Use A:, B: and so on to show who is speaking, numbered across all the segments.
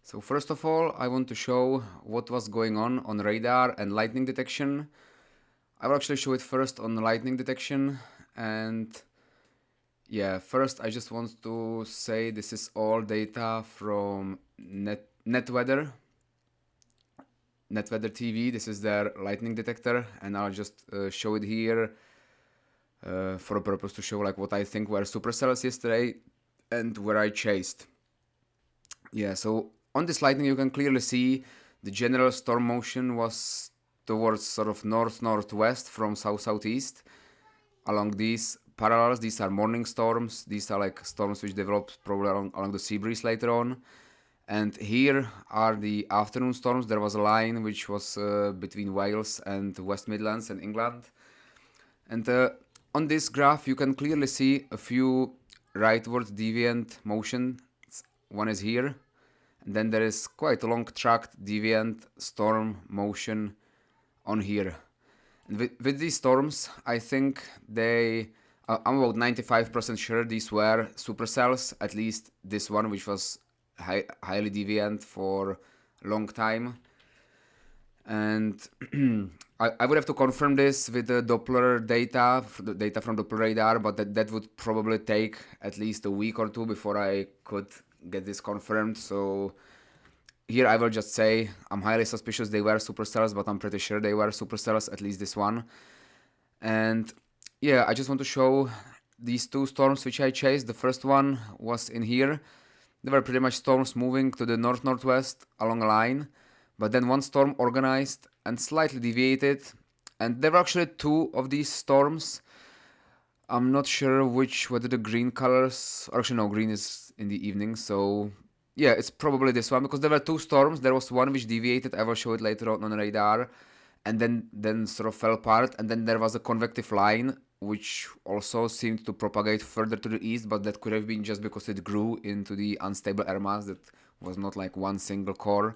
A: So first of all, I want to show what was going on radar and lightning detection. I will actually show it first on lightning detection, and yeah, first I just want to say this is all data from NetWeather TV. This is their lightning detector, and I'll just show it here for a purpose to show like what I think were supercells yesterday and where I chased. Yeah, so on this lightning you can clearly see the general storm motion was towards sort of north-northwest from south-southeast. Along these parallels, these are morning storms. These are like storms which developed probably along the sea breeze later on. And here are the afternoon storms. There was a line which was between Wales and West Midlands and England. And on this graph, you can clearly see a few rightward deviant motion. One is here, and then there is quite a long tracked deviant storm motion on here. And with these storms, I think I'm about 95% sure these were supercells, at least this one, which was highly deviant for a long time. And I would have to confirm this with the Doppler data, the data from Doppler radar, but that would probably take at least a week or two before I could get this confirmed. So here I will just say I'm highly suspicious they were supercells, but I'm pretty sure they were supercells, at least this one. And yeah, I just want to show these two storms which I chased. The first one was in here. They were pretty much storms moving to the north-northwest along a line, but then one storm organized and slightly deviated, and there were actually two of these storms. I'm not sure whether the green colors, or actually no, green is in the evening, so yeah, it's probably this one, because there were two storms. There was one which deviated, I will show it later on radar, and then sort of fell apart, and then there was a convective line which also seemed to propagate further to the east, but that could have been just because it grew into the unstable airmass that was not like one single core.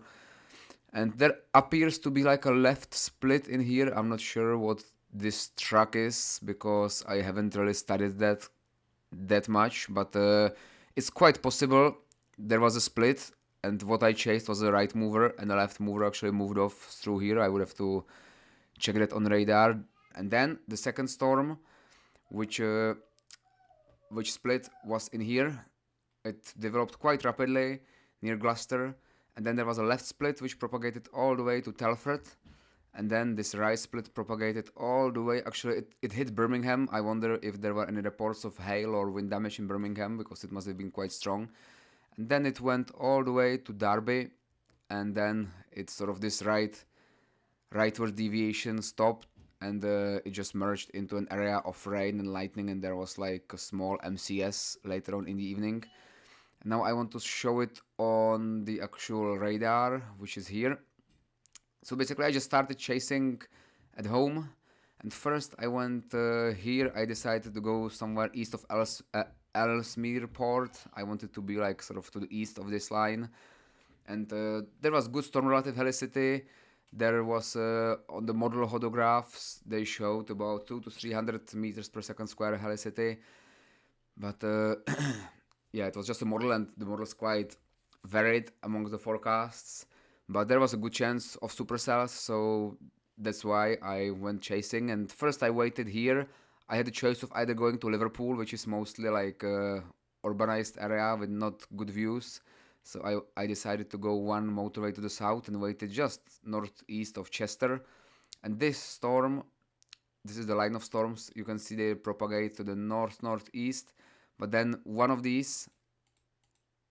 A: And there appears to be like a left split in here. I'm not sure what this track is because I haven't really studied that much, but it's quite possible there was a split, and what I chased was a right mover, and the left mover actually moved off through here. I would have to check that on radar. And then the second storm, which split, was in here. It developed quite rapidly near Gloucester, and then there was a left split which propagated all the way to Telford, and then this right split propagated all the way. Actually, it hit Birmingham. I wonder if there were any reports of hail or wind damage in Birmingham, because it must have been quite strong. And then it went all the way to Derby, and then it's sort of this rightward deviation stopped, and it just merged into an area of rain and lightning, and there was like a small MCS later on in the evening. And now I want to show it on the actual radar, which is here. So basically I just started chasing at home, and first I went here. I decided to go somewhere east of Ellesmere Port. I wanted to be like sort of to the east of this line, and there was good storm relative helicity. There was on the model hodographs they showed about 200 to 300 meters per second square helicity, but yeah, it was just a model, and the model is quite varied among the forecasts, but there was a good chance of supercells, so that's why I went chasing. And first I waited here. I had the choice of either going to Liverpool, which is mostly like urbanized area with not good views, so I decided to go one motorway to the south and waited just northeast of Chester. And this is the line of storms. You can see they propagate to the north-northeast, but then one of these,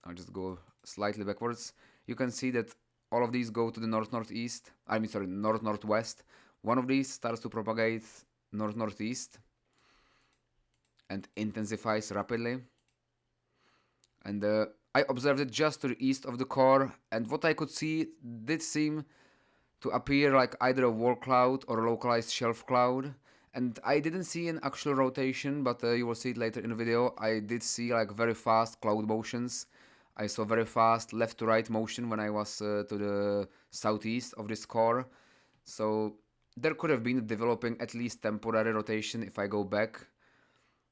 A: I'll just go slightly backwards. You can see that all of these go to the north-northeast. North-northwest. One of these starts to propagate north-northeast and intensifies rapidly. And I observed it just to the east of the core, and what I could see did seem to appear like either a wall cloud or a localized shelf cloud. And I didn't see an actual rotation, but you will see it later in the video. I did see like very fast cloud motions. I saw very fast left to right motion when I was to the southeast of this core. So there could have been developing at least temporary rotation if I go back.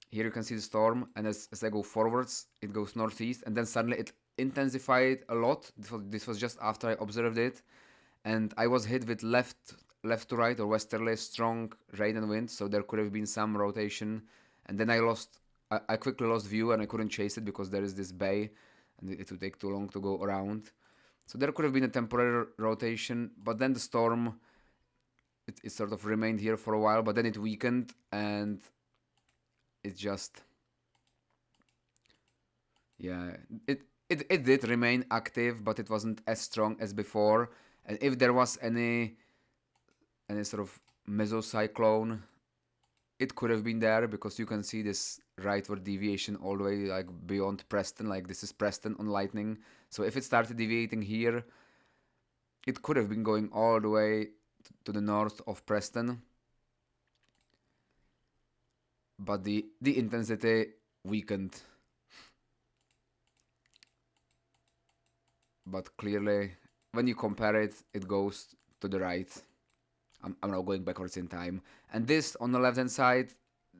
A: Here you can see the storm, and as I go forwards, it goes northeast, and then suddenly intensified a lot. This was just after I observed it, and I was hit with left to right or westerly strong rain and wind, so there could have been some rotation, and then I quickly lost view and I couldn't chase it because there is this bay and it would take too long to go around. So there could have been a temporary rotation, but then the storm, it sort of remained here for a while, but then it weakened and it just, yeah, it did remain active, but it wasn't as strong as before. And if there was any sort of mesocyclone, it could have been there, because you can see this rightward deviation all the way like beyond Preston. Like this is Preston on lightning. So if it started deviating here, it could have been going all the way to the north of Preston. But the intensity weakened. But clearly, when you compare it, it goes to the right. I'm now going backwards in time. And this on the left hand side,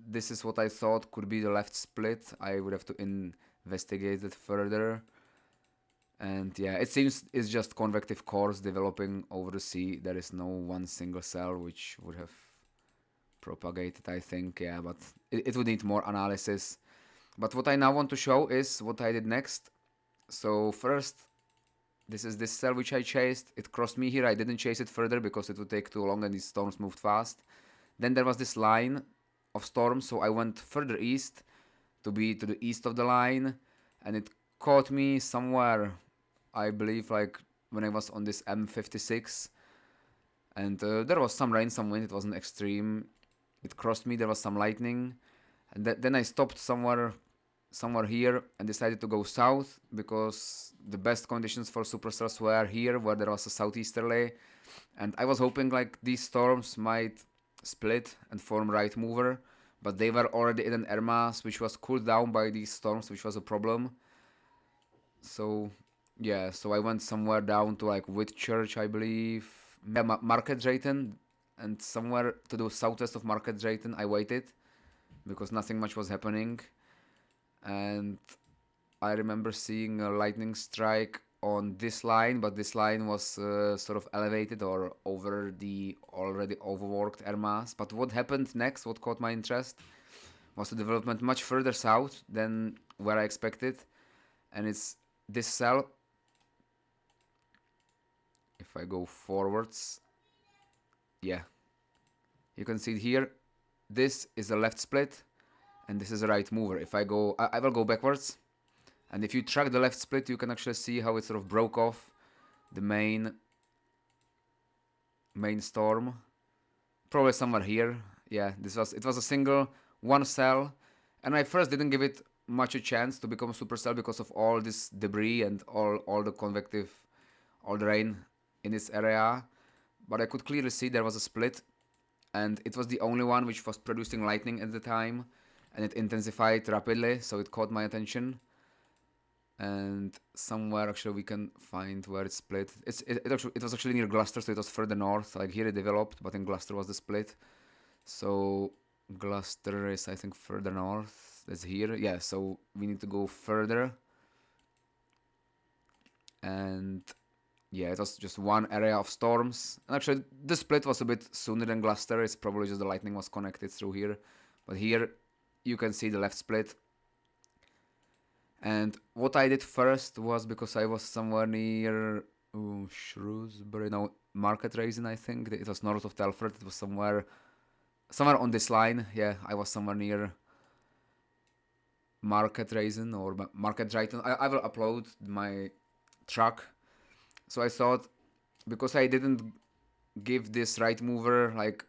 A: this is what I thought could be the left split. I would have to investigate it further. And yeah, it seems it's just convective cores developing over the sea. There is no one single cell which would have propagated, I think. Yeah, but it would need more analysis. But what I now want to show is what I did next. So first, this is this cell which I chased. It crossed me here. I didn't chase it further because it would take too long and these storms moved fast. Then there was this line of storms, so I went further east to be to the east of the line, and it caught me somewhere, I believe, like when I was on this M56. And there was some rain, some wind. It wasn't extreme. It crossed me. There was some lightning, and then I stopped somewhere here and decided to go south, because the best conditions for supercells were here, where there was a southeasterly, and I was hoping like these storms might split and form right mover, but they were already in an airmass which was cooled down by these storms, which was a problem. So yeah, so I went somewhere down to like Whitchurch, I believe, yeah, Market Drayton, and somewhere to the southwest of Market Drayton I waited because nothing much was happening. And I remember seeing a lightning strike on this line, but this line was sort of elevated or over the already overworked air mass. But what happened next, what caught my interest, was the development much further south than where I expected. And it's this cell. If I go forwards, yeah, you can see it here. This is a left split, and this is a right mover. If I go, I will go backwards, and if you track the left split, you can actually see how it sort of broke off the main storm. Probably somewhere here. Yeah, it was a single one cell, and I first didn't give it much a chance to become a supercell because of all this debris and all the convective, all the rain in this area. But I could clearly see there was a split, and it was the only one which was producing lightning at the time. And it intensified rapidly, so it caught my attention. And somewhere actually we can find where it split. It was actually near Gloucester, so it was further north. Like here it developed, but in Gloucester was the split. So Gloucester is, I think, further north. That's here. Yeah, so we need to go further. And yeah, it was just one area of storms. And actually the split was a bit sooner than Gloucester. It's probably just the lightning was connected through here. But here you can see the left split. And what I did first was, because I was somewhere near Shrewsbury, no, Market Raisin, I think. It was north of Telford. It was somewhere on this line. Yeah, I was somewhere near Market Raisin or Market Drayton. I will upload my track. So I thought, because I didn't give this right mover like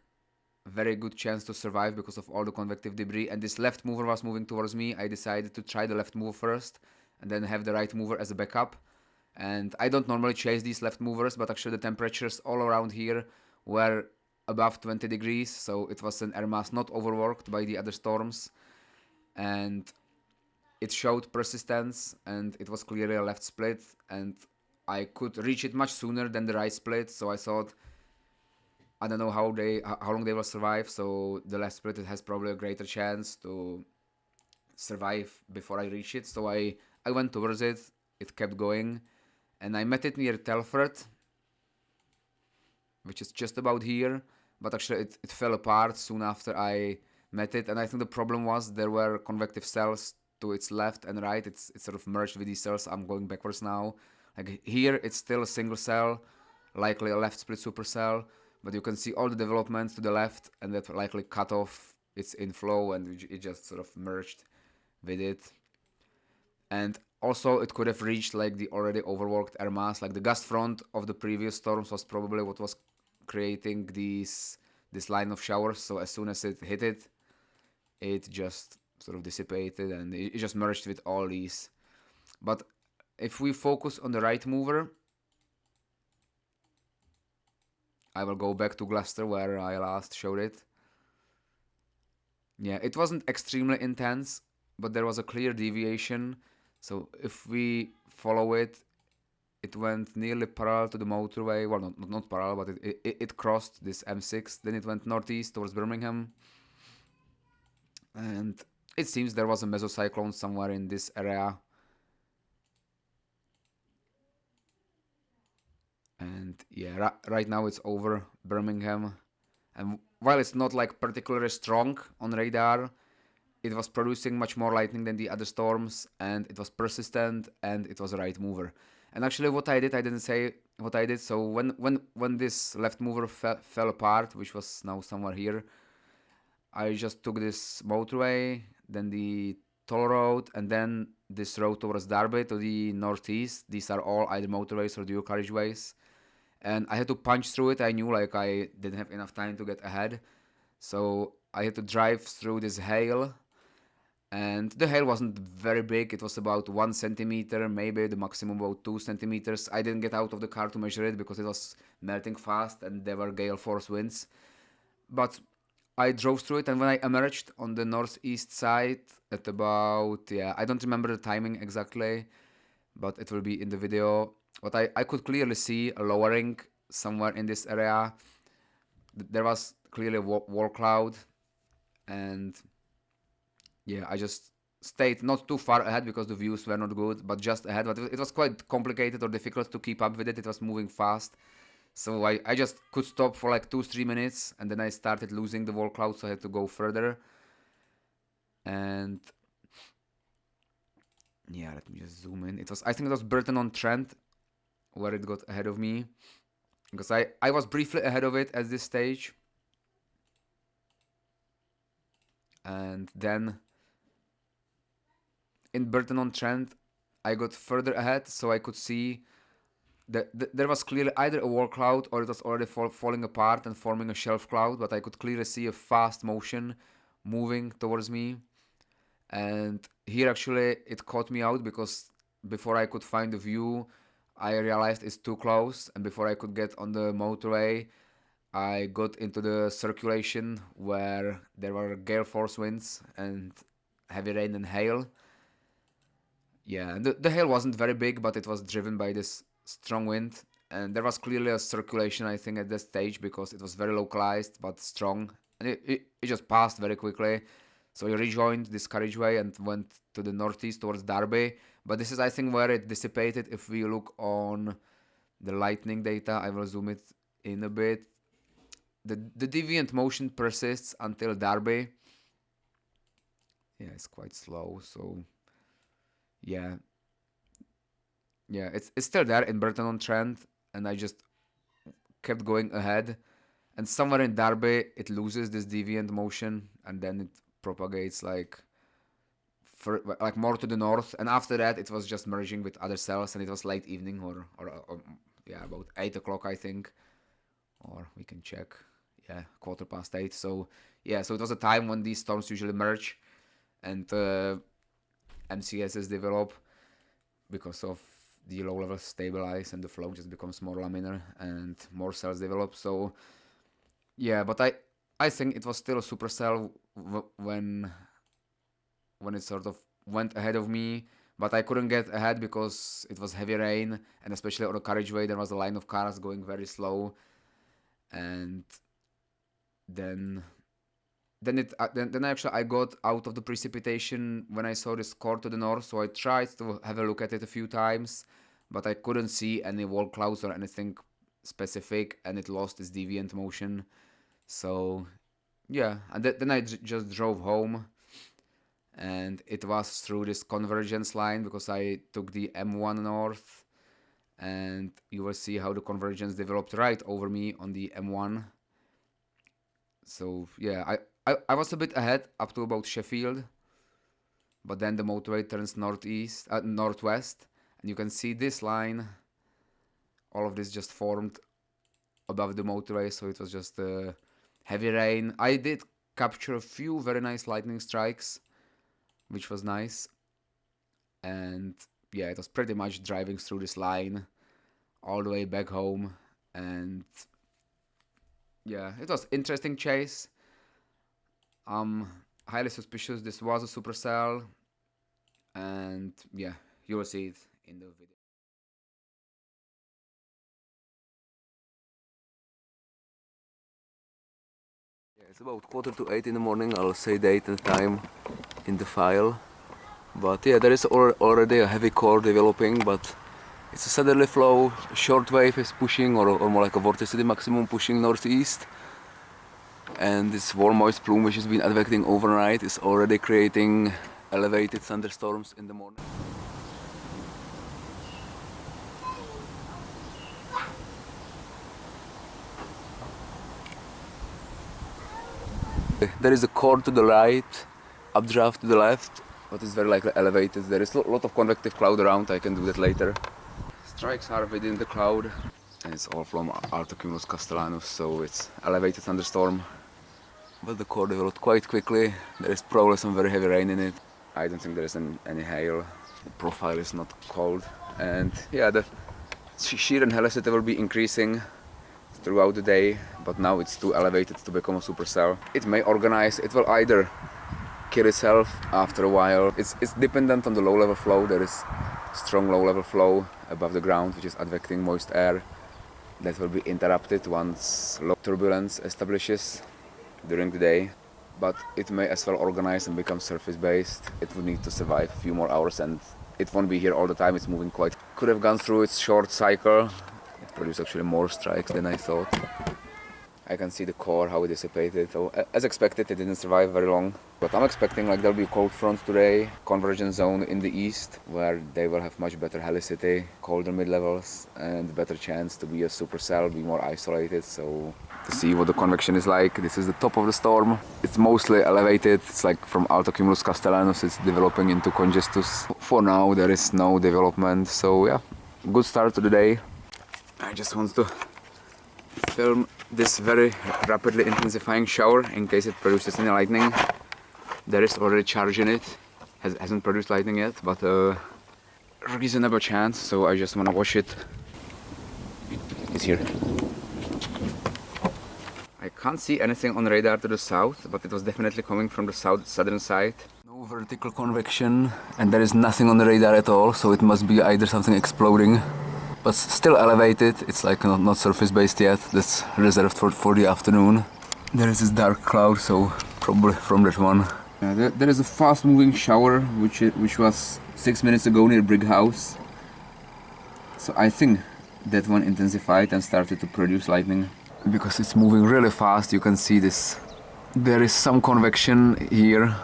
A: very good chance to survive because of all the convective debris, and this left mover was moving towards me, I decided to try the left move first and then have the right mover as a backup. And I don't normally chase these left movers, but actually the temperatures all around here were above 20 degrees, so it was an air mass not overworked by the other storms, and it showed persistence, and it was clearly a left split, and I could reach it much sooner than the right split. So I thought, I don't know how long they will survive, so the left split has probably a greater chance to survive before I reach it. So I went towards it, it kept going, and I met it near Telford, which is just about here, but actually it fell apart soon after I met it, and I think the problem was there were convective cells to its left and right. It's sort of merged with these cells. I'm going backwards now. Like here it's still a single cell, likely a left split supercell, but you can see all the developments to the left, and that likely cut off its inflow, and it just sort of merged with it. And also it could have reached like the already overworked air mass. Like the gust front of the previous storms was probably what was creating this line of showers. So as soon as it hit it, it just sort of dissipated, and it just merged with all these. But if we focus on the right mover, I will go back to Gloucester where I last showed it. Yeah, it wasn't extremely intense, but there was a clear deviation. So if we follow it, it went nearly parallel to the motorway. Well, not parallel, but it crossed this M6. Then it went northeast towards Birmingham. And it seems there was a mesocyclone somewhere in this area. And yeah, right now it's over Birmingham. And while it's not like particularly strong on radar, it was producing much more lightning than the other storms, and it was persistent, and it was a right mover. And actually what I did, I didn't say what I did. So when this left mover fell apart, which was now somewhere here, I just took this motorway, then the toll road, and then this road towards Derby to the northeast. These are all either motorways or dual carriageways. And I had to punch through it. I knew like I didn't have enough time to get ahead. So I had to drive through this hail. And the hail wasn't very big. It was about 1 centimeter, maybe the maximum about 2 centimeters. I didn't get out of the car to measure it because it was melting fast and there were gale force winds. But I drove through it, and when I emerged on the northeast side at about, yeah, I don't remember the timing exactly, but it will be in the video. But I could clearly see a lowering somewhere in this area. There was clearly a wall cloud, and yeah, I just stayed not too far ahead because the views were not good, but just ahead. But it was quite complicated or difficult to keep up with it. It was moving fast. So I just could stop for like 2-3 minutes, and then I started losing the wall cloud, so I had to go further. And yeah, let me just zoom in. I think it was Burton-on-Trent where it got ahead of me, because I was briefly ahead of it at this stage. And then in Burton-on-Trent, I got further ahead, so I could see that there was clearly either a wall cloud or it was already falling apart and forming a shelf cloud, but I could clearly see a fast motion moving towards me. And here actually it caught me out, because before I could find the view, I realized it's too close, and before I could get on the motorway, I got into the circulation where there were gale force winds and heavy rain and hail. Yeah, and the hail wasn't very big, but it was driven by this strong wind, and there was clearly a circulation, I think, at that stage, because it was very localized but strong, and it just passed very quickly. So I rejoined this carriageway and went to the northeast towards Derby, but this is, I think, where it dissipated. If we look on the lightning data, I will zoom it in a bit. The deviant motion persists until Derby. Yeah, it's quite slow, so yeah, it's still there in Burton-on-Trent, and I just kept going ahead, and somewhere in Derby it loses this deviant motion, and then it propagates like more to the north, and after that it was just merging with other cells, and it was late evening, or yeah, about 8 o'clock, I think, or we can check, yeah, 8:15. So yeah, so it was a time when these storms usually merge, and MCSs develop because of the low levels stabilize, and the flow just becomes more laminar and more cells develop. So yeah, but I think it was still a supercell when it sort of went ahead of me, but I couldn't get ahead because it was heavy rain, and especially on the carriageway there was a line of cars going very slow, and then then actually I got out of the precipitation when I saw this core to the north, so I tried to have a look at it a few times, but I couldn't see any wall clouds or anything specific, and it lost its deviant motion. So yeah, and then I just drove home, and it was through this convergence line because I took the M1 north, and you will see how the convergence developed right over me on the M1. So yeah, I was a bit ahead up to about Sheffield, but then the motorway turns northwest, and you can see this line. All of this just formed above the motorway, so it was just heavy rain. I did capture a few very nice lightning strikes, which was nice. And yeah, it was pretty much driving through this line all the way back home. And yeah, it was interesting chase. Highly suspicious this was a supercell, and yeah, you will see it in the video. Yeah, it's about 7:45 in the morning. I'll say date and time in the file. But yeah, there is already a heavy core developing, but it's a southerly flow. A short wave is pushing, or more like a vorticity maximum pushing northeast. And this warm moist plume which has been advecting overnight is already creating elevated thunderstorms in the morning. There is a core to the right, updraft to the left, but it's very likely elevated. There is a lot of convective cloud around, I can do that later. Strikes are within the cloud, and it's all from Altocumulus castellanus, so it's elevated thunderstorm. But the core developed quite quickly. There is probably some very heavy rain in it. I don't think there is any hail. The profile is not cold. And yeah, the shear and helicity will be increasing throughout the day, but now it's too elevated to become a supercell. It may organize, it will either kill itself after a while. It's dependent on the low level flow. There is strong low level flow above the ground, which is advecting moist air. That will be interrupted once low turbulence establishes during the day, but it may as well organize and become surface based. It would need to survive a few more hours, and it won't be here all the time. It's moving quite. Could have gone through its short cycle. It produced actually more strikes than I thought. I can see the core, how it dissipated. So as expected, it didn't survive very long. But I'm expecting like there'll be cold front today, convergence zone in the east, where they will have much better helicity, colder mid-levels, and better chance to be a supercell, be more isolated. So to see what the convection is like, this is the top of the storm. It's mostly elevated. It's like from Altocumulus castellanus, it's developing into congestus. For now, there is no development. So yeah, good start to the day. I just want to film this very rapidly intensifying shower in case it produces any lightning. There is already charge in it. Hasn't produced lightning yet, but a reasonable chance, so I just want to watch it. It's here. I can't see anything on radar to the south, but it was definitely coming from the southern side. No vertical convection, and there is nothing on the radar at all, so it must be either something exploding. But still elevated, it's like not surface based yet, that's reserved for the afternoon. There is this dark cloud, so probably from that one. There is a fast moving shower which was 6 minutes ago near Brick House. So I think that one intensified and started to produce lightning. Because it's moving really fast, you can see this. There is some convection here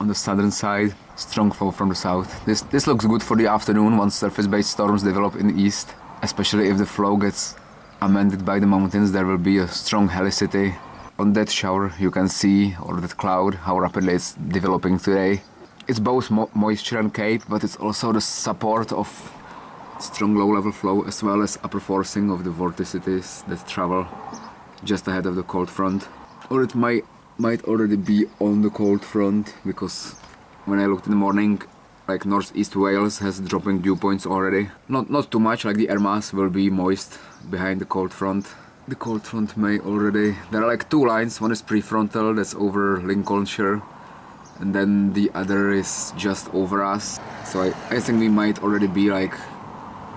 A: on the southern side. Strong flow from the south. This looks good for the afternoon once surface-based storms develop in the east. Especially if the flow gets amended by the mountains, there will be a strong helicity. On that shower you can see, or that cloud, how rapidly it's developing today. It's both moisture and cape, but it's also the support of strong low-level flow as well as upper forcing of the vorticities that travel just ahead of the cold front. Or it might already be on the cold front, because when I looked in the morning, like northeast Wales has dropping dew points already. Not too much, like the airmass will be moist behind the cold front. The cold front may already... There are like two lines, one is prefrontal, that's over Lincolnshire, and then the other is just over us. So I think we might already be like...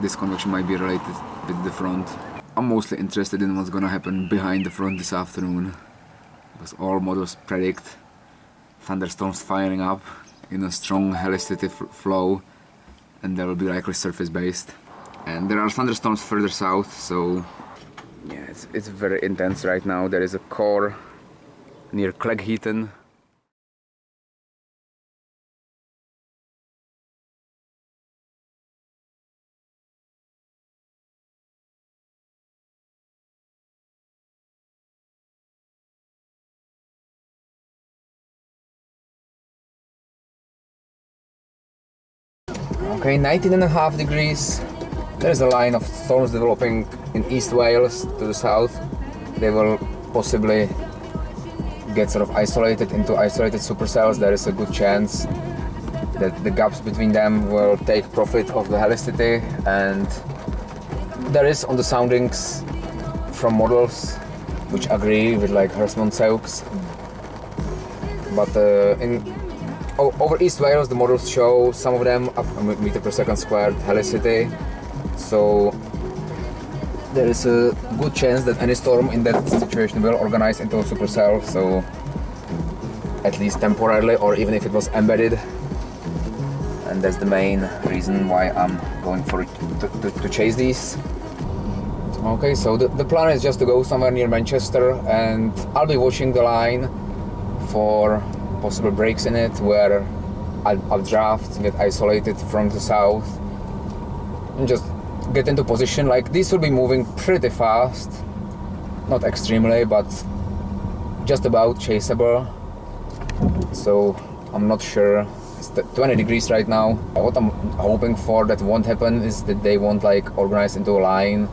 A: This convection might be related with the front. I'm mostly interested in what's gonna happen behind the front this afternoon. because all models predict thunderstorms firing up in a strong helicity flow, and they will be likely surface based. And there are thunderstorms further south, so yeah, it's very intense right now. There is a core near Cleckheaton. Okay, 19.5 degrees. There's a line of storms developing in East Wales to the south. They will possibly get sort of isolated into isolated supercells. There is a good chance that the gaps between them will take profit of the helicity, and there is on the soundings from models which agree with like Hersman-Seux. But over East Wales, the models show some of them up a meter per second squared helicity, so there is a good chance that any storm in that situation will organize into a supercell, so at least temporarily, or even if it was embedded. And that's the main reason why I'm going for it to chase these. Okay, so the plan is just to go somewhere near Manchester, and I'll be watching the line for possible breaks in it where updrafts get isolated from the south and just get into position. Like, these will be moving pretty fast, not extremely, but just about chaseable. So I'm not sure. It's 20 degrees right now. What I'm hoping for that won't happen is that they won't like organize into a line,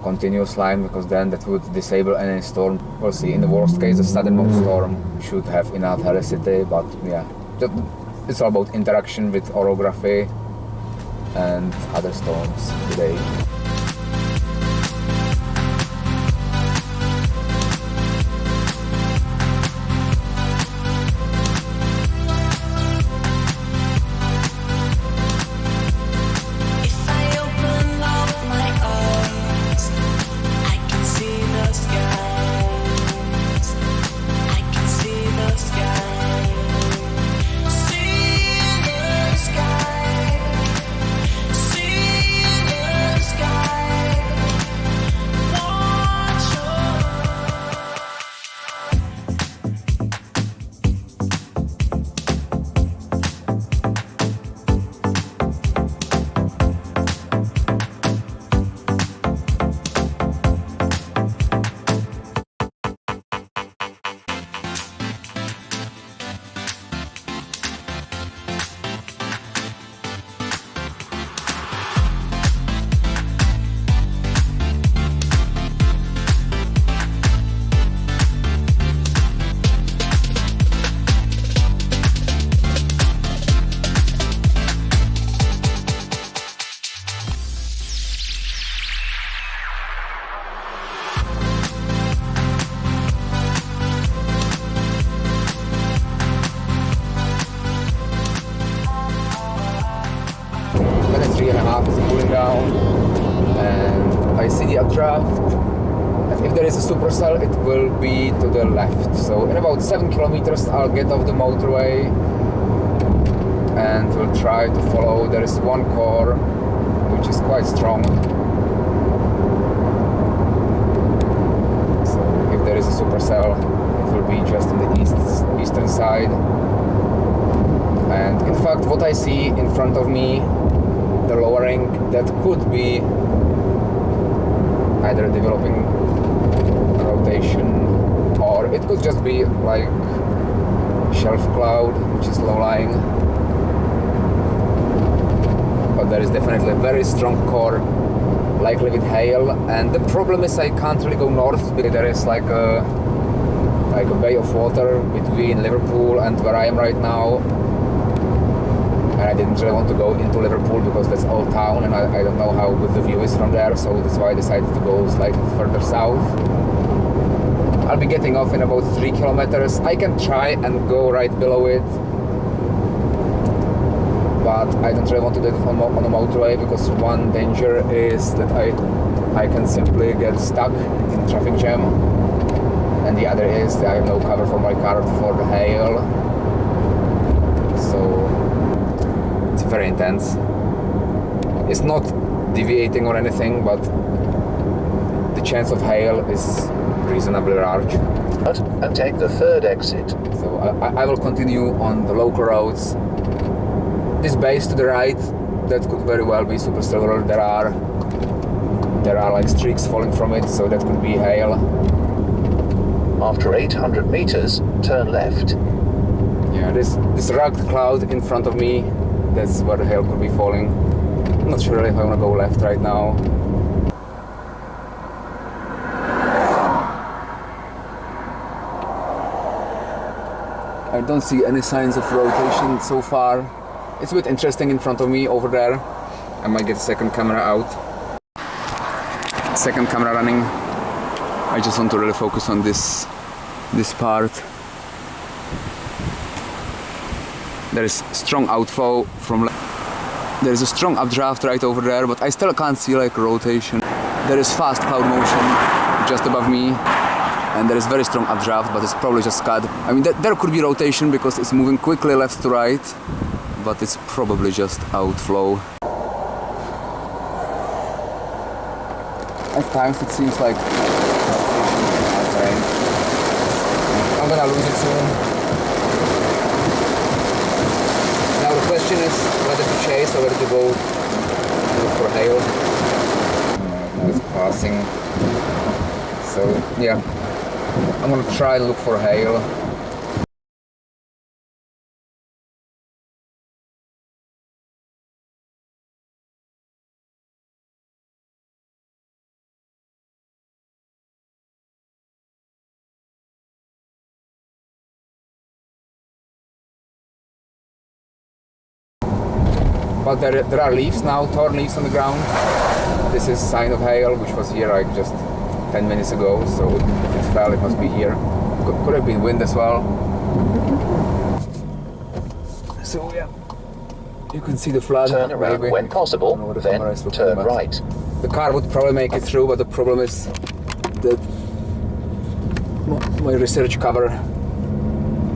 A: continuous line, because then that would disable any storm. We'll see. In the worst case, the southernmost storm should have enough helicity, but yeah, it's all about interaction with orography and other storms today. And I see the updraft, and if there is a supercell it will be to the left. So in about 7 kilometers I'll get off the motorway and we'll try to follow. There is one core which is quite strong, so if there is a supercell it will be just on the eastern side. And in fact what I see in front of me, the lowering, that could be either developing rotation, or it could just be like shelf cloud which is low-lying. But there is definitely a very strong core, likely with hail, and the problem is I can't really go north because there is like a bay of water between Liverpool and where I am right now. And I didn't really want to go into Liverpool because that's all town, and I don't know how good the view is from there, so that's why I decided to go slightly further south. I'll be getting off in about 3 kilometers. I can try and go right below it, but I don't really want to do it on a motorway, because one danger is that I can simply get stuck in a traffic jam. and the other is I have no cover for my car for the hail, so it's very intense. It's not deviating or anything, but the chance of hail is reasonably large.
B: And take the third exit.
A: So I will continue on the local roads. This base to the right, that could very well be supercellular. There are like streaks falling from it, so that could be hail.
B: After 800 meters, turn left.
A: Yeah, this rugged cloud in front of me, that's where the hail could be falling. I'm not sure if I want to go left right now. I don't see any signs of rotation so far. It's a bit interesting in front of me over there. I might get a second camera out. Second camera running. I just want to really focus on this part. There is strong outflow from. There is a strong updraft right over there, but I still can't see like rotation. There is fast cloud motion just above me, and there is very strong updraft, but it's probably just scud. I mean, there could be rotation because it's moving quickly left to right, but it's probably just outflow. At times it seems like I'm gonna lose it soon. Now the question is whether to chase or whether to go look for hail. Now it's passing. So yeah, I'm gonna try to look for hail. But there are leaves now, torn leaves on the ground. This is sign of hail, which was here like just 10 minutes ago, so if it fell, it must be here. Could have been wind as well. So yeah, you can see the flood.
B: Turn around
A: maybe.
B: when possible, then turn right.
A: The car would probably make it through, but the problem is that my research cover,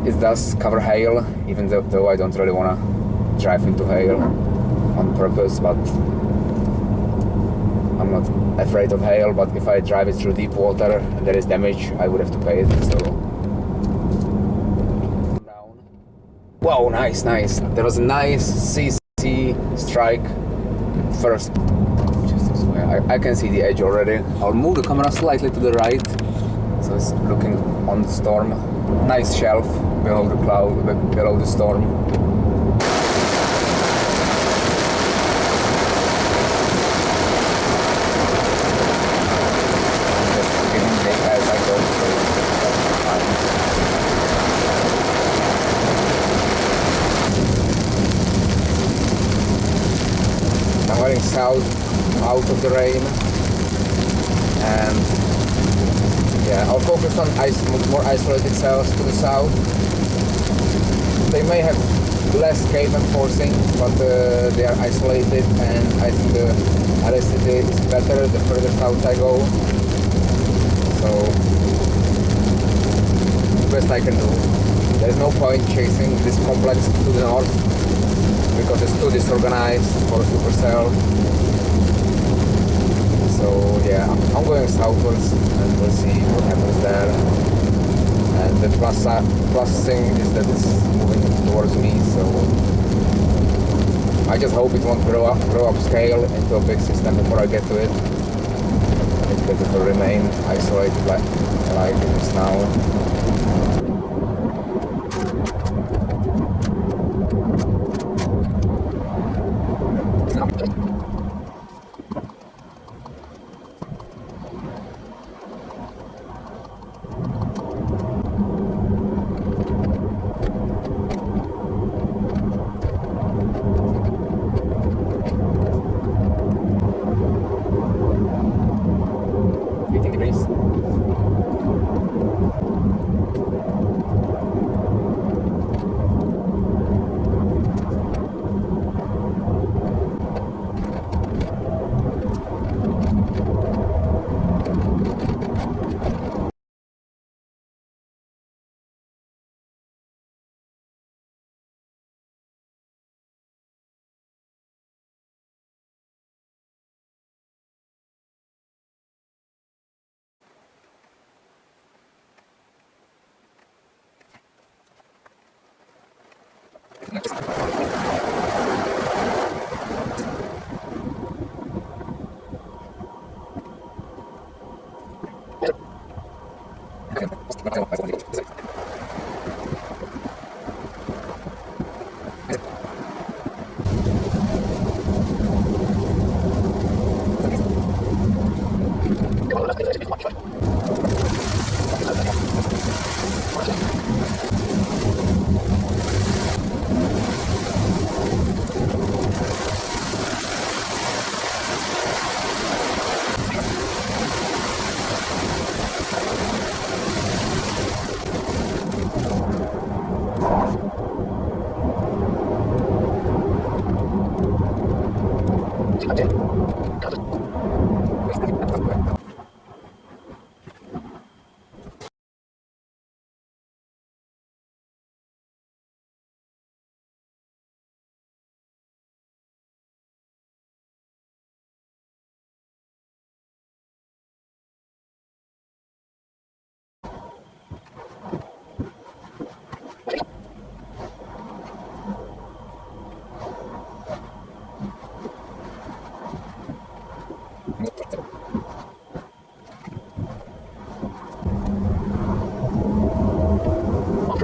A: it does cover hail, even though I don't really want to drive into hail on purpose, but I'm not afraid of hail. But if I drive it through deep water and there is damage, I would have to pay it. So down. Wow, nice. There was a nice CC strike first. Just this way. I can see the edge already. I'll move the camera slightly to the right, so it's looking on the storm. Nice shelf below the cloud, below the storm. South out of the rain, and yeah, I'll focus on more isolated cells to the south. They may have less caveman forcing, but they are isolated, and I think the helicity is better the further south I go. So the best I can do. There's no point chasing this complex to the north, because it's too disorganized for a supercell. So yeah, I'm going southwards and we'll see what happens there. And the plus thing is that it's moving towards me, so I just hope it won't grow up scale into a big system before I get to it. It's better to remain isolated like it is now.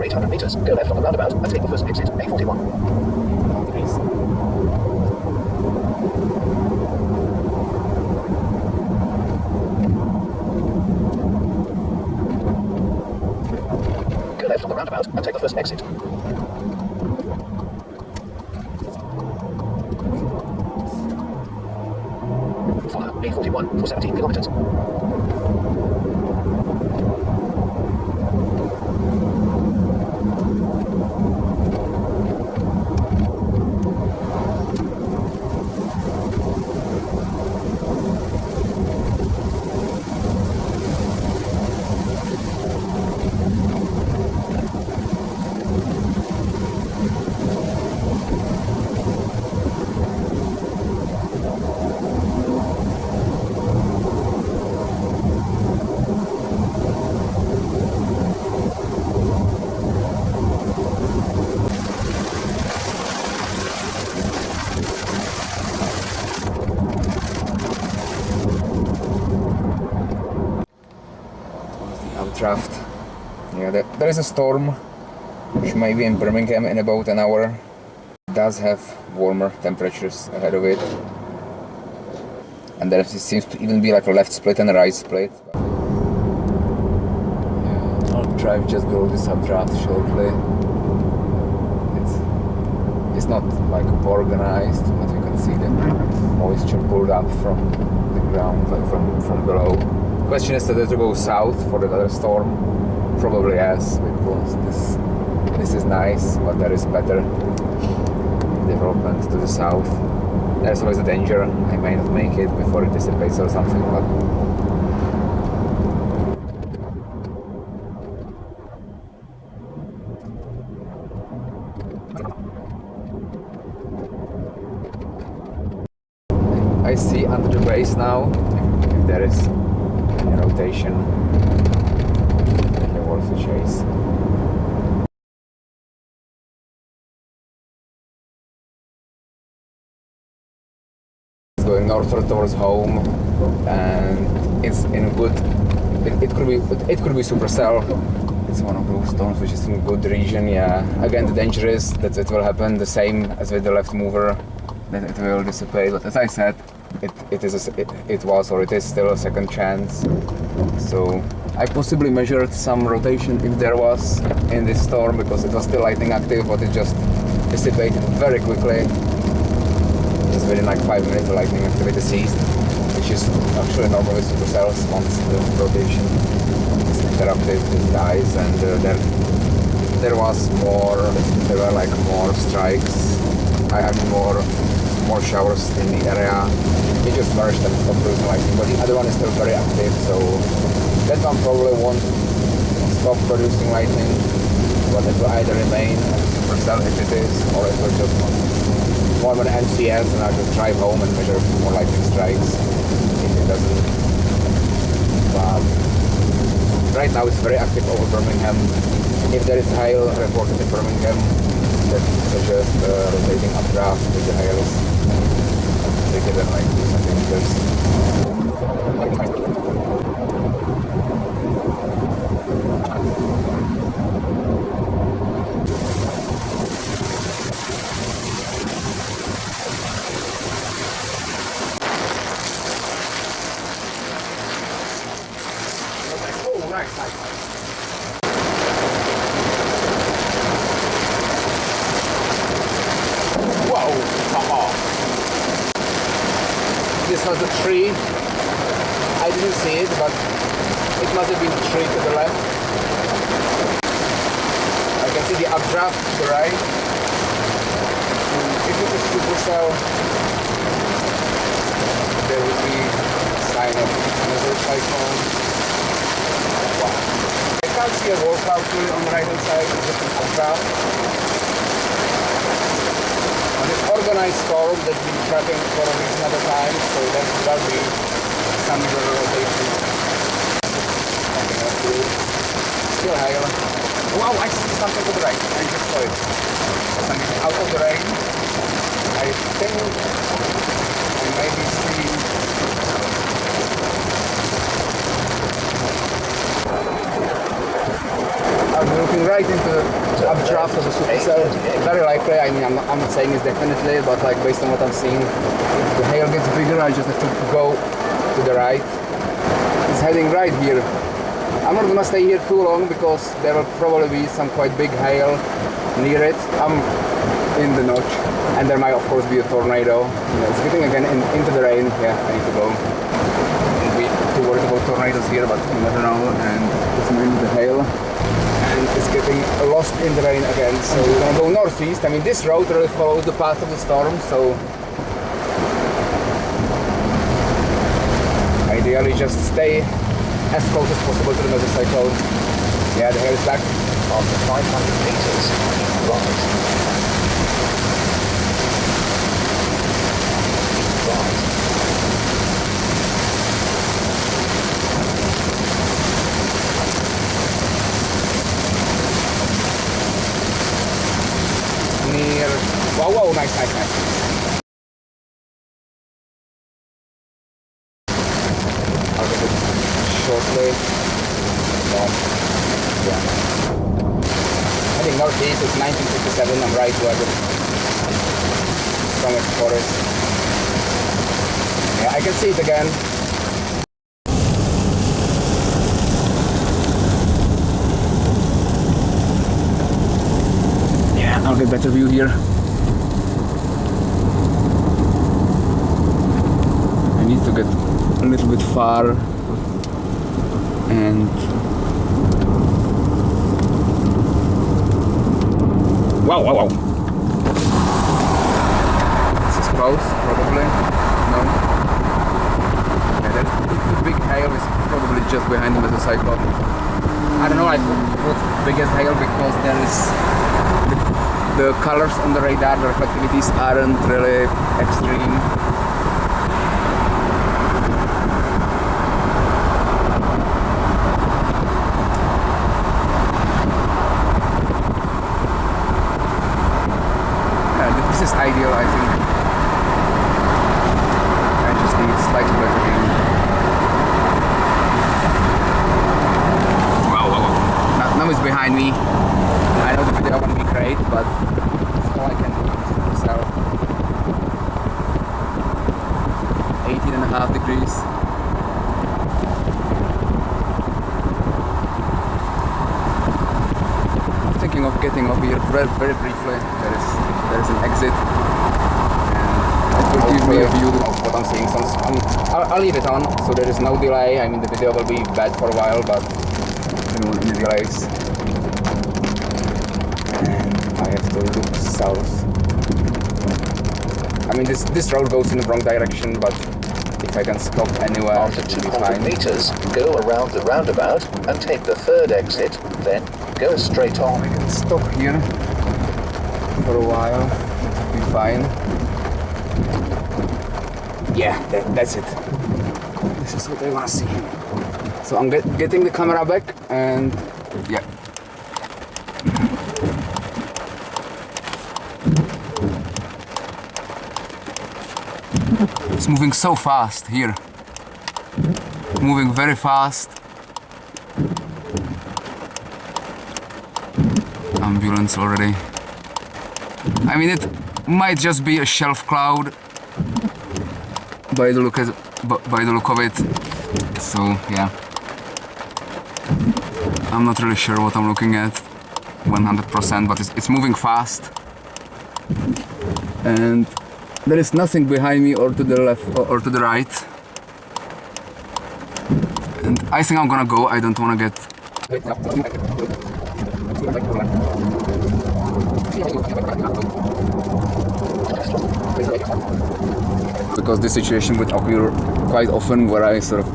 B: 800 meters, go left on the roundabout and take the first exit, A41.
A: Please.
B: Go left on the roundabout and take the first exit. Follow A41 for 17 kilometers.
A: Draft. Yeah, there is a storm which may be in Birmingham in about an hour. It does have warmer temperatures ahead of it, and there seems to even be like a left split and a right split. Yeah, I'll drive just below the subdraft shortly. It's not like organized, but you can see the moisture pulled up from the ground, like from below. Question is whether to go south for the other storm. Probably yes, because this is nice, but there is better development to the south. There's always a danger I may not make it before it dissipates or something, but I see under the base now if there is rotation, definitely worth the chase. It's going northward towards home, and it's in a good. It could be supercell. It's one of those storms which is in a good region. Yeah. Again, the danger is that it will happen the same as with the left mover, that it will dissipate. But as I said, it was or it is still a second chance. So I possibly measured some rotation if there was in this storm, because it was still lightning active, but it just dissipated very quickly. Just within like 5 minutes the lightning activity ceased, which is actually normal with supercells. Once the rotation is interrupted, it dies, and there were like more strikes. I had more showers in the area. It just merged and stopped producing lightning, but the other one is still very active, so that one probably won't stop producing lightning, but it will either remain as a supercell if it is, or it will just form an NCS and I'll just drive home and measure more lightning strikes if it doesn't. But right now it's very active over Birmingham. If there is hail reported in Birmingham, that suggests rotating updraft with the hail is bigger than like 2 centimeters. Oh, nice. This was a tree. I didn't see it, but it must have been a tree to the left. I can see the updraft to the right. If it's a supercell, there would be a sign of another cyclone. Wow. I can't see a wall cloud on the right hand side, it's just an updraft. This organized storm that's been trapping for a reasonable time, so that will be some little rotation. Something else to do. Still hail. Wow, I see something to the right. I just saw it. Something out of the rain. I think I may be seeing. I'll be looking right into the updraft of the supercell. Very likely. I mean, I'm not saying it's definitely, but like based on what I'm seeing, if the hail gets bigger, I just have to go to the right. It's heading right here. I'm not gonna stay here too long because there will probably be some quite big hail near it. I'm in the notch, and there might of course be a tornado. It's getting again into the rain. Yeah, I need to go. Don't be too worried about tornadoes here, but you never know. And it's into the hail, and it's getting lost in the rain again. So we're gonna go northeast. I mean, this road really follows the path of the storm, so ideally just stay as close as possible to the mesocycle. Yeah, the hail is back.
B: After 500 meters, rise. Rise.
A: Near. Wow, nice. I'll get it shortly. Yeah. Heading northeast, it's 1957, I'm right where the strongest forest. Yeah, I can see it again. Yeah, I'll get better view here. I need to get a little bit far and wow. This is close, probably. No. Yeah, the big hail is probably just behind the mesocyclone. I don't know like what's the biggest hail because there is the colors on the radar, the reflectivities aren't really extreme. This is ideal, I think. I just need slightly better view. Wow. Now it's behind me. I know the video won't be great, but that's all I can do. So 18.5 degrees. I'm thinking of getting off here very briefly. There is an exit, and it will give me a view of what I'm seeing. So I'll leave it on, so there is no delay. I mean, the video will be bad for a while, but there won't be delays. And I have to look south. I mean, this road goes in the wrong direction, but if I can stop anywhere,
B: after
A: it will be
B: 200
A: fine.
B: meters, go around the roundabout and take the third exit, then go straight on.
A: I can stop here for a while, it will be fine. Yeah, that's it. This is what I want to see. So I'm getting the camera back, and yeah. It's moving so fast here. Moving very fast. Ambulance already. I mean, it might just be a shelf cloud by the look of it. So yeah, I'm not really sure what I'm looking at 100%, but it's moving fast, and there is nothing behind me or to the left or to the right. And I think I'm gonna go. I don't want to get because this situation would occur quite often where I sort of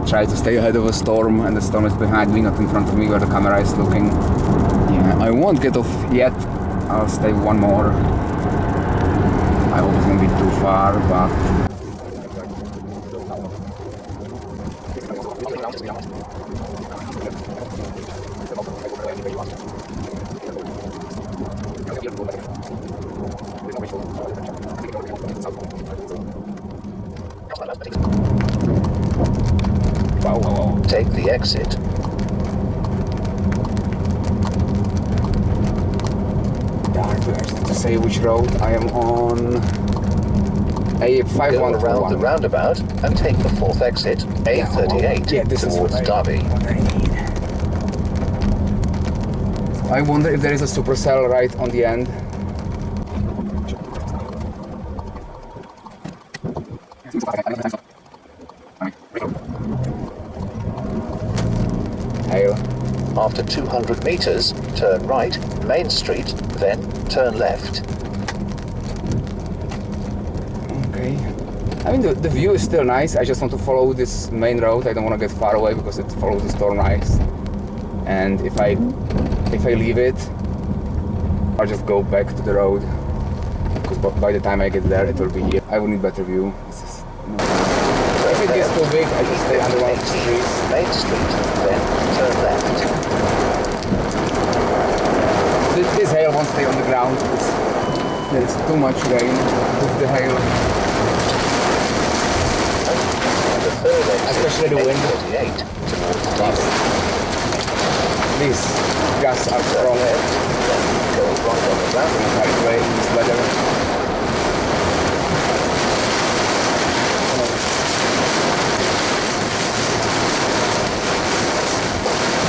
A: try to stay ahead of a storm and the storm is behind me, not in front of me where the camera is looking. Yeah, I won't get off yet. I'll stay one more. I hope it's gonna be too far, but
B: Wow. Take the exit.
A: say which road. I am on A511.
B: Go around the roundabout and take the 4th exit, A38,
A: yeah, this
B: towards
A: is
B: Derby.
A: what I need. I wonder if there is a supercell right on the end. Hail.
B: After 200 meters, turn right, Main Street, then turn left.
A: Okay. I mean, the view is still nice. I just want to follow this main road. I don't want to get far away because it follows the storm ice. And if I leave it, I'll just go back to the road. Because by the time I get there, it will be here. I will need better view. This is, if it gets too big, I just stay under one of the trees.
B: Main Street, then turn left.
A: This hail won't stay on the ground because there's too much rain with the hail.
B: The 3rd exit,
A: Especially the wind.
B: A38, towards Derby.
A: These gusts are strong.
B: Go right on the roundabout.
A: Highway in this weather.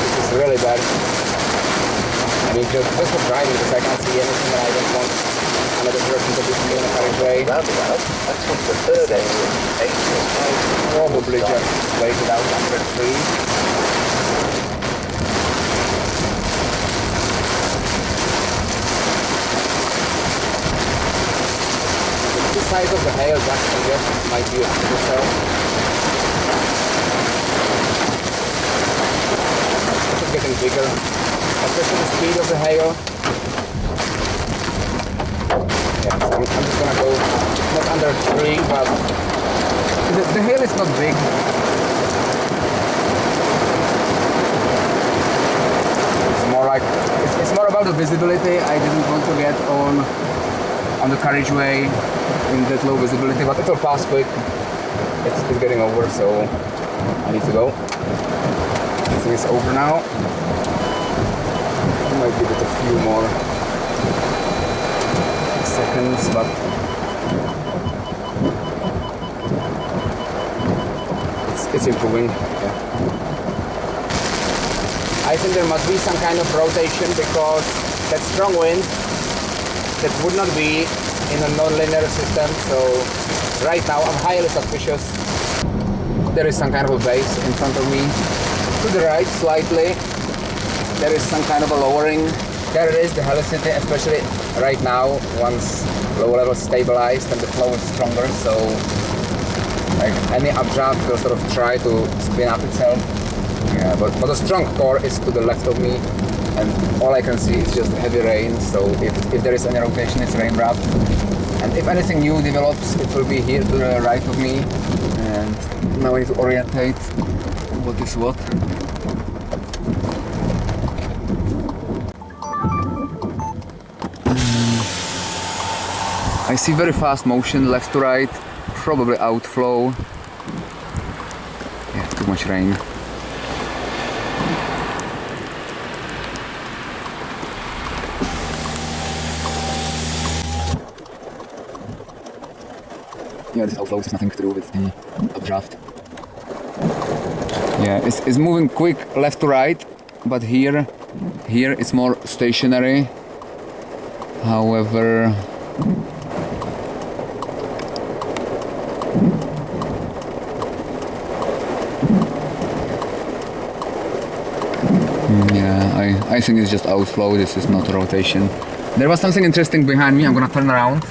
A: This is really bad. I mean, just for driving because I can't see anything and I don't want another person to be in a carriageway.
B: Roundabout and take the 3rd exit, A38.
A: Probably just wait it out under a tree. The size of the hail just suggests might be a supercell. It's getting bigger, especially the speed of the hail. Yeah, so I'm just gonna go not under a tree, but the hail is not big. It's more like it's more about the visibility. I didn't want to get on the carriageway in that low visibility, but it will pass quick. It's getting over, so I need to go. I think it's over now. I might give it a few more seconds, but it's improving. Yeah. I think there must be some kind of rotation because that strong wind that would not be in a non-linear system, so right now I'm highly suspicious. There is some kind of a base in front of me. To the right slightly, there is some kind of a lowering. There it is, the helicity, especially right now, once lower level stabilized and the flow is stronger, so like any updraft will sort of try to spin up itself. Yeah, but the strong core is to the left of me, and all I can see is just heavy rain, so if there is any rotation, it's rain wrapped. And if anything new develops, it will be here to the right of me. And now I need to orientate what is what. I see very fast motion left to right, probably outflow. Yeah, too much rain. Yeah, this outflow has nothing to do with the updraft. Yeah, it's moving quick left to right, but here it's more stationary. However, yeah, I think it's just outflow. This is not rotation. There was something interesting behind me. I'm gonna turn around.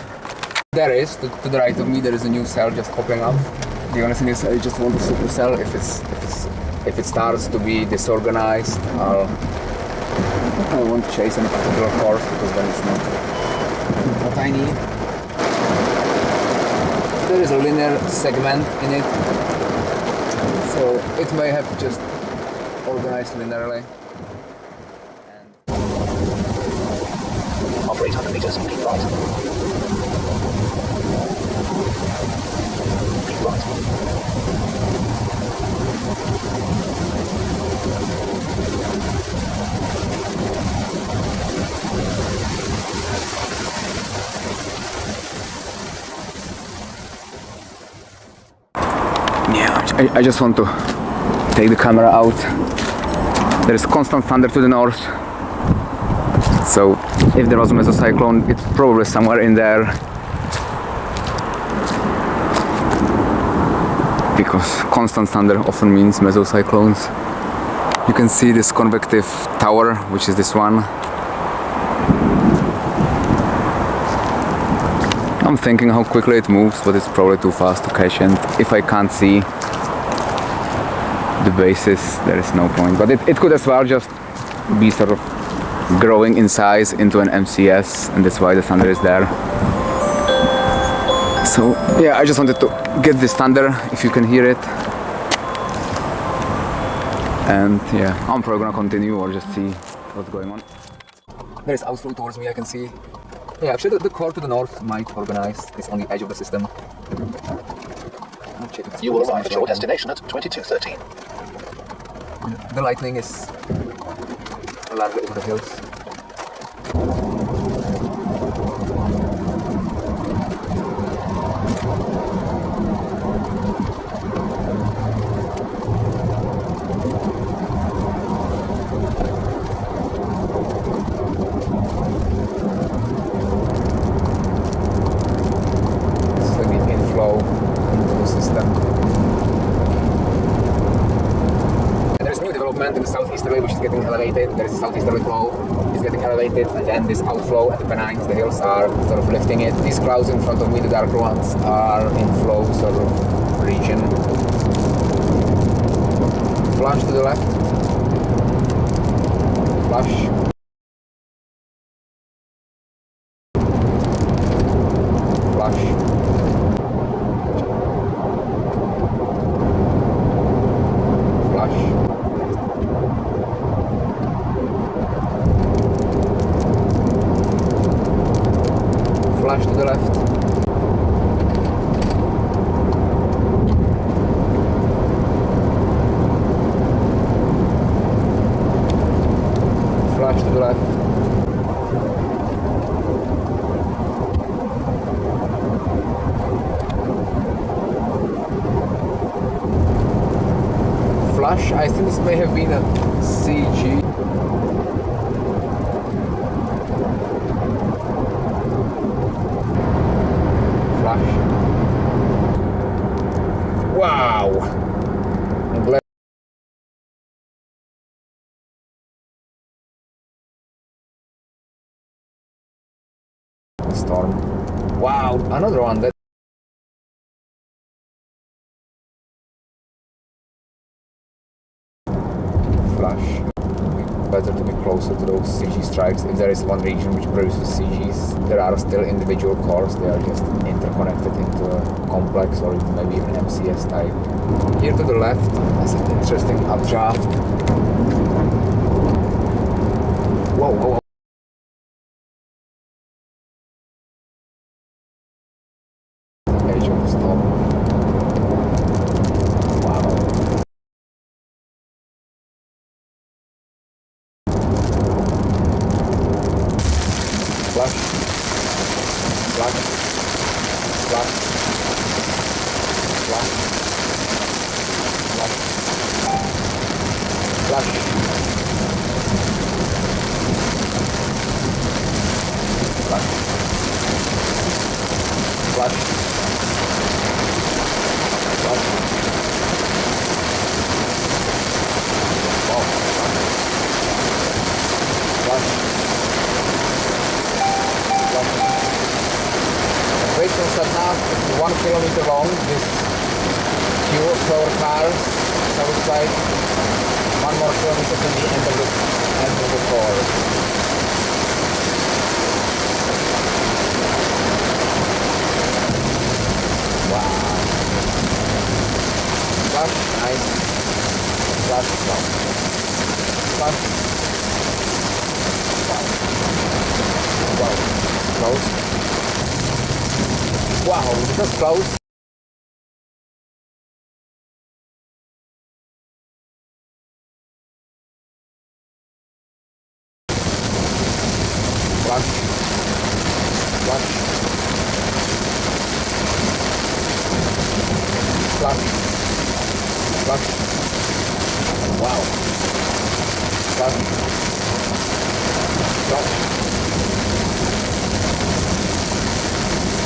A: There is, to the right of me, there is a new cell just popping up. The only thing is I just want to supercell. If it starts to be disorganized, I won't chase any particular course because then it's not what I need. There is a linear segment in it, so it may have just organized linearly.
B: Operate 100 meters, keep right. Keep right.
A: I just want to take the camera out. There is constant thunder to the north. So if there was a mesocyclone, it's probably somewhere in there. Because constant thunder often means mesocyclones. You can see this convective tower, which is this one. I'm thinking how quickly it moves, but it's probably too fast to catch, and if I can't see the basis, there is no point. But it could as well just be sort of growing in size into an MCS, and that's why the thunder is there. So yeah, I just wanted to get this thunder, if you can hear it. And yeah, I'm probably gonna continue or just see what's going on. There is outflow towards me, I can see. Yeah, actually the core to the north might organize. It's on the edge of the system.
B: You will arrive at your destination at 22:13.
A: The lightning is largely over the hills. In the southeasterly, which is getting elevated. There is a southeasterly flow, it's getting elevated, and then this outflow at the Pennines, the hills are sort of lifting it. These clouds in front of me, the darker ones, are in flow sort of region. Flash to the left. Flash. Flash. Flash to the left. Flash to the left. Flash, I think this may have been a CG. Wow! I'm glad. Storm. Wow! Another one. That. Flash. Better to be closer to those CG strikes. If there is one region which produces CGs, there are still individual cores. They are just interconnected into a complex or maybe even MCS type. Here to the left is an interesting updraft. Whoa, whoa, whoa. Edge of the storm. Wow. Flash. Flash. Flash. Flash. Flash. Flash. Flash. Flash. Flash. Wow. Flash. Wait from Satnav, 1 kilometer long, this queue of our cars, south side, 1 more kilometer to the end of the core. Wow. Flash, nice. Flash, stop. Flash. Wow. Wow. Close. Wow, this was close. Flash. Flash. Flash. Flash. Wow. Flash. Flash.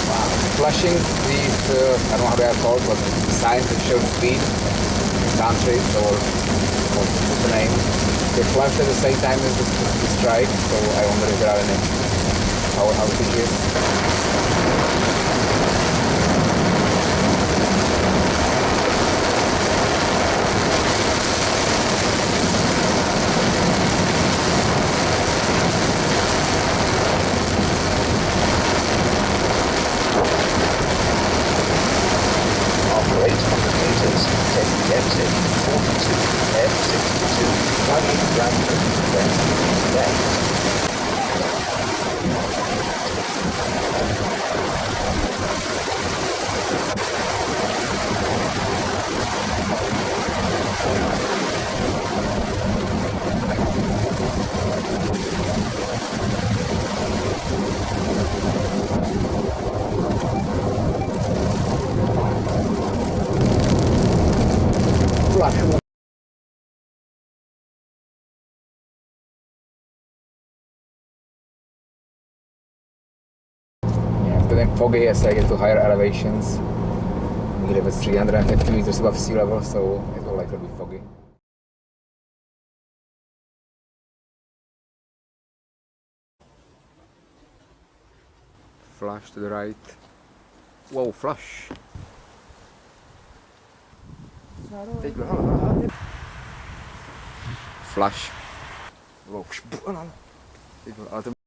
A: Wow. Flashing these, I don't know how they are called, but signs that show speed, countries, or what's the name. They flash at the same time as the strike, so I wonder if there are any power outages.
B: After 800 meters, take the exit 42 F62 plug-in Bradford, then left.
A: Flash. Yeah, it's getting foggy as I get to higher elevations. We live at 350 meters above sea level, so it will likely be foggy. Flash to the right. Whoa, flash. Flash. Whoa. Ale to